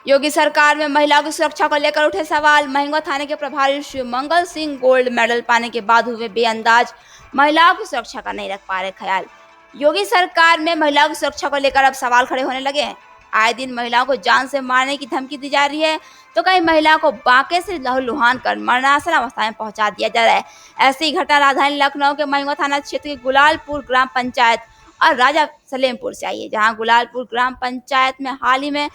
योगी सरकार में महिलाओं की सुरक्षा को लेकर उठे सवाल। महिंगवा थाने के प्रभारी शिव मंगल सिंह गोल्ड मेडल पाने के बाद हुए बेअंदाज, महिलाओं की सुरक्षा का नहीं रख पा रहे ख्याल। योगी सरकार में महिलाओं की सुरक्षा को लेकर अब सवाल खड़े होने लगे हैं। आए दिन महिलाओं को जान से मारने की धमकी दी जा रही है, तो कई महिलाओं को बांके से लहूलुहान कर मरणासन अवस्था में पहुंचा दिया जा रहा है। ऐसी घटना राजधानी लखनऊ के महिंगवा थाना क्षेत्र के गुलालपुर ग्राम पंचायत और राजा सलेमपुर से आई है, जहां गुलालपुर ग्राम पंचायत में हाल ही में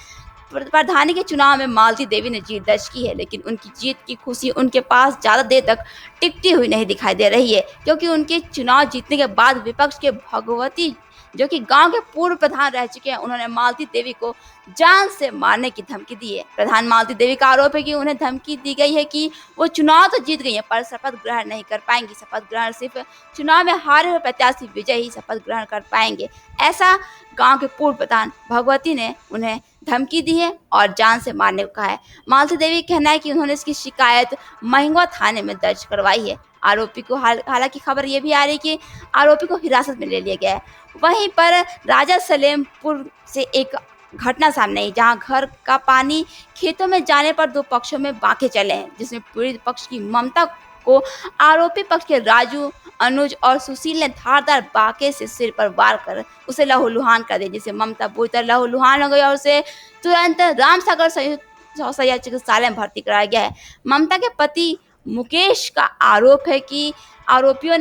प्रधानी के चुनाव में मालती देवी ने जीत दर्ज की है, लेकिन उनकी जीत की खुशी उनके पास ज्यादा देर तक टिकती हुई नहीं दिखाई दे रही है, क्योंकि उनके चुनाव जीतने के बाद विपक्ष के भगवती, जो कि गांव के पूर्व प्रधान रह चुके हैं, उन्होंने मालती देवी को जान से मारने की धमकी दी है। प्रधान मालती देवी का आरोप है कि उन्हें धमकी दी गई है कि वो चुनाव तो जीत गई है पर शपथ ग्रहण नहीं कर पाएंगी। शपथ ग्रहण सिर्फ चुनाव में हारे हुए प्रत्याशी विजय ही शपथ ग्रहण कर पाएंगे, ऐसा गांव के पूर्व प्रधान भगवती ने उन्हें धमकी दी है और जान से मारने को कहा है। मालती देवी का कहना है कि उन्होंने इसकी शिकायत महिंगवा थाने में दर्ज करवाई है। आरोपी को हालांकि खबर ये भी आ रही है कि आरोपी को हिरासत में ले लिया गया है। वहीं पर राजा सलेमपुर से एक घटना सामने आई, जहां घर का पानी खेतों में जाने पर दो पक्षों में बांके चले हैं, जिसमें पीड़ित पक्ष की ममता को आरोपी पक्ष के राजू, अनुज और सुशील ने धारदार बांके से सिर पर वार कर उसे लहूलुहान कर दिया, जिससे ममता बुरी तरह लहूलुहान हो गई और उसे तुरंत रामसागर सैया चिकित्सालय में भर्ती कराया गया है। ममता के पति मुकेश का आरोप है कि आरोपियों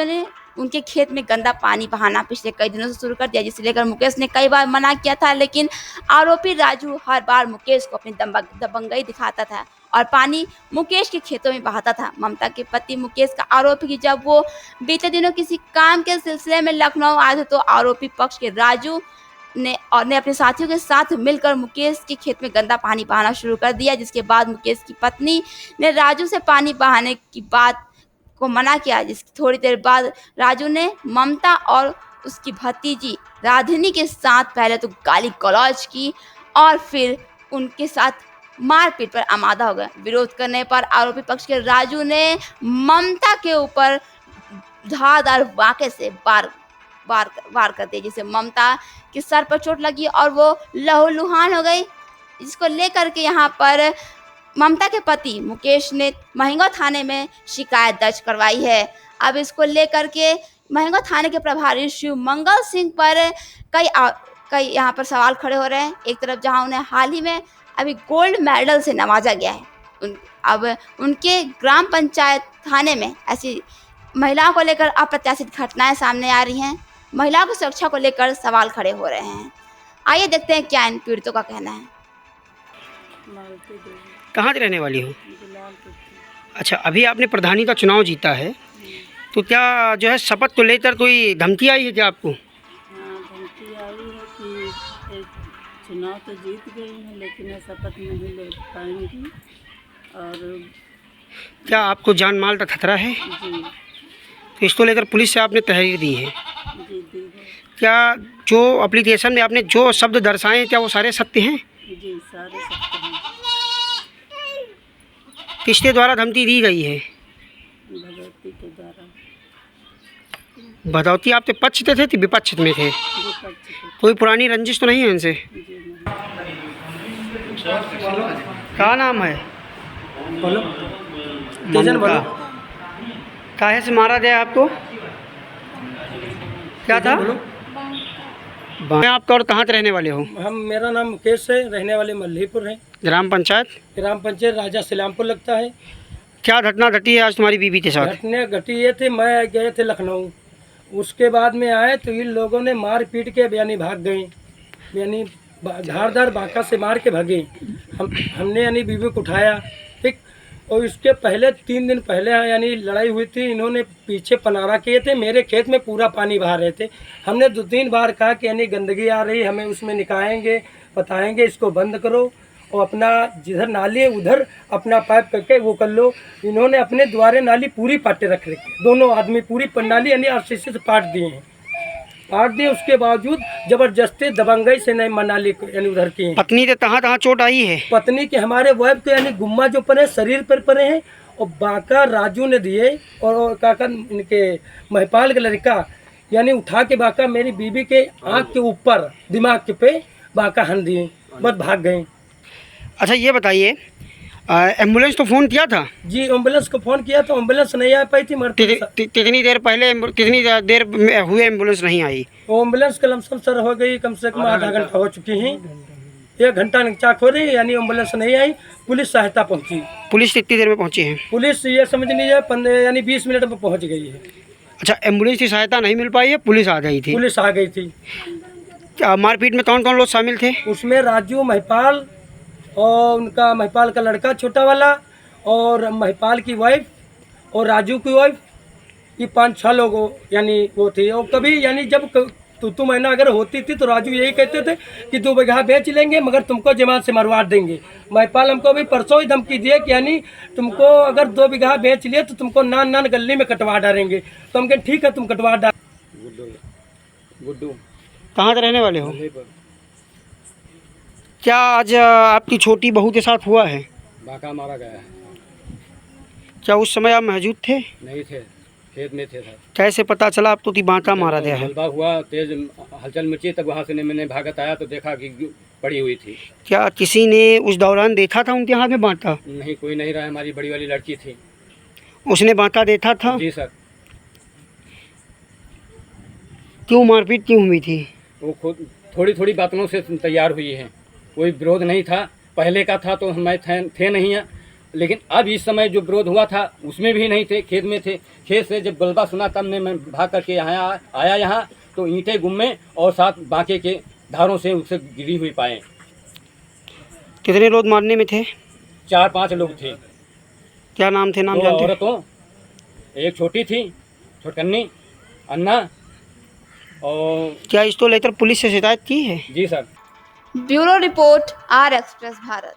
ने उनके खेत में गंदा पानी बहाना पिछले कई दिनों से शुरू कर दिया, जिसे लेकर मुकेश ने कई बार मना किया था, लेकिन आरोपी राजू हर बार मुकेश को अपनी दबंगई दिखाता था और पानी मुकेश के खेतों में बहाता था। ममता के पति मुकेश का आरोप है कि जब वो बीते दिनों किसी काम के सिलसिले में लखनऊ आए थे, तो आरोपी पक्ष के राजू ने अपने साथियों के साथ मिलकर मुकेश के खेत में गंदा पानी बहाना शुरू कर दिया, जिसके बाद मुकेश की पत्नी ने राजू से पानी बहाने की बात को मना किया। जिसकी थोड़ी देर बाद राजू ने ममता और उसकी भतीजी राधिनी के साथ पहले तो गाली गलौज की और फिर उनके साथ मारपीट पर आमादा हो गए। विरोध करने पर आरोपी पक्ष के राजू ने ममता के ऊपर धारदार बांके से वार कर दिए, जिससे ममता के सर पर चोट लगी और वो लहूलुहान हो गई, जिसको लेकर के यहाँ पर ममता के पति मुकेश ने महिंगवा थाने में शिकायत दर्ज करवाई है। अब इसको लेकर के महिंगवा थाने के प्रभारी शिव मंगल सिंह पर कई यहाँ पर सवाल खड़े हो रहे हैं। एक तरफ जहाँ उन्हें हाल ही में अभी गोल्ड मेडल से नवाजा गया है, अब उनके ग्राम पंचायत थाने में ऐसी महिलाओं को लेकर अप्रत्याशित घटनाएं सामने आ रही हैं। महिलाओं की सुरक्षा को लेकर सवाल खड़े हो रहे हैं। आइए देखते हैं क्या इन पीड़ितों का कहना है। कहाँ की रहने वाली हो? अच्छा, अभी आपने प्रधानी का चुनाव जीता है, तो क्या जो है शपथ को लेकर कोई धमकी आई है क्या आपको? हाँ, धमकी आई है कि चुनाव तो जीत गई है, लेकिन शपथ नहीं ले पाएंगी। और क्या आपको जान माल का खतरा है? जी तो इसको लेकर पुलिस से आपने तहरीर दी है? जी दी है। क्या जो एप्लीकेशन में आपने जो शब्द दर्शाए हैं, क्या वो सारे सत्य हैं? जी सारे सत्य हैं। किसके द्वारा धमकी दी गई है? भगवती के द्वारा। भगवती आपके पक्ष थे कि विपक्ष में थे? विपक्ष के। कोई पुरानी रंजिश तो नहीं है इनसे? जी नहीं। क्या नाम है? बोलो, तेजन बोलो। काहे से मारा गया आपको? क्या था? आप और कहाँ के रहने वाले हो? मेरा नाम मुकेश है, रहने वाले मल्लीपुर है। ग्राम पंचायत राजा सलेमपुर लगता है। क्या घटना घटी है आज तुम्हारी बीवी के साथ? घटना घटी ये थी, मैं गए थे लखनऊ, उसके बाद में आए तो इन लोगों ने मार पीट के यानी भाग गए, यानी धारदार बांका से मार के भागे। हमने यानी बीवी को उठाया, ठीक। और इसके पहले 3 दिन पहले यानी लड़ाई हुई थी, इन्होंने पीछे पनारा किए थे, मेरे खेत में पूरा पानी बहा रहे थे। हमने 2-3 बार कहा कि यानी गंदगी आ रही, हमें उसमें निकालेंगे, बताएंगे इसको बंद करो और अपना जिधर नाली है उधर अपना पाइप करके वो कर लो। इन्होंने अपने द्वारे नाली पूरी पाटे रख रखी, दोनों आदमी पूरी नाली यानी RCC से पाट दिए हैं, पाट दिए। उसके बावजूद जबरदस्ती दबंगई से नहीं मनाली यानी उधर की। पत्नी के कहाँ चोट आई है? पत्नी के हमारे वाइफ के यानी गुम्मा जो पड़े शरीर पर पड़े हैं, और बांका राजू ने दिए और काका इनके महिपाल का लड़का यानी उठा के बांका मेरी बीबी के आँख के ऊपर दिमाग के पे बांका हन दिए बस भाग गए। अच्छा ये बताइए, एम्बुलेंस तो फ़ोन किया था? जी एम्बुलेंस को फ़ोन किया तो एम्बुलेंस नहीं आ पाई थी, मगर कितनी देर पहले कितनी देर में हुए एम्बुलेंस नहीं आई? वो एम्बुलेंस का लमसम सर हो गई, कम से कम आधा घंटा हो चुकी हैं। 1 घंटा चाक हो रही, यानी एम्बुलेंस नहीं आई। पुलिस सहायता पहुंची। पुलिस कितनी देर में पहुंची है? पुलिस ये समझ लीजिए 15 यानी 20 मिनट में पहुंच गई है। अच्छा, एम्बुलेंस की सहायता नहीं मिल पाई है, पुलिस आ गई थी। पुलिस आ गई थी। मारपीट में कौन कौन लोग शामिल थे? उसमें राजू महिपाल और उनका महिपाल का लड़का छोटा वाला, और महिपाल की वाइफ और राजू की वाइफ, ये 5-6 लोग यानी वो थे। और कभी यानी जब तू महीना अगर होती थी तो राजू यही कहते थे कि 2 बीघा बेच लेंगे मगर तुमको जमात से मरवा देंगे। महिपाल हमको भी परसों ही धमकी दिए कि यानी तुमको अगर 2 बीघा बेच लिए तो तुमको नान गली में कटवा डालेंगे। तो हम कहें ठीक है तुम कटवा डाल। गुड्डू कहाँ के रहने वाले हो? क्या आज आपकी छोटी बहू के साथ हुआ है? बाका मारा गया है। क्या उस समय आप मौजूद थे? नहीं थे, खेत में थे सर। कैसे पता चला आपको कि बांका मारा गया है? हलवा हुआ, तेज हलचल मची, तब वहाँ से मैंने भागत आया तो देखा कि पड़ी हुई थी। क्या किसी ने उस दौरान देखा था उनके हाथ में बांटा? नहीं, कोई नहीं रहा। हमारी बड़ी वाली लड़की थी। उसने बांटा देखा था? जी सर। क्यों मारपीट क्यों हुई थी? वो खुद थोड़ी थोड़ी बातों से तैयार हुई है, कोई विरोध नहीं था। पहले का था तो हमें थे नहीं है, लेकिन अब इस समय जो विरोध हुआ था उसमें भी नहीं थे, खेत में थे। खेत से जब गलबा सुना तब मैं भाग करके यहाँ आया यहाँ तो ईंटें गुम्मे और साथ बांके के धारों से उसे गिरी हुई पाए। कितने लोग मारने में थे? 4-5 लोग थे। क्या नाम थे? नाम 2 जानते हैं? औरतों, एक छोटी थी छोटकन्नी अन्ना। और क्या इसको लेकर पुलिस से शिकायत की है? जी सर। ब्यूरो रिपोर्ट, आर एक्सप्रेस भारत।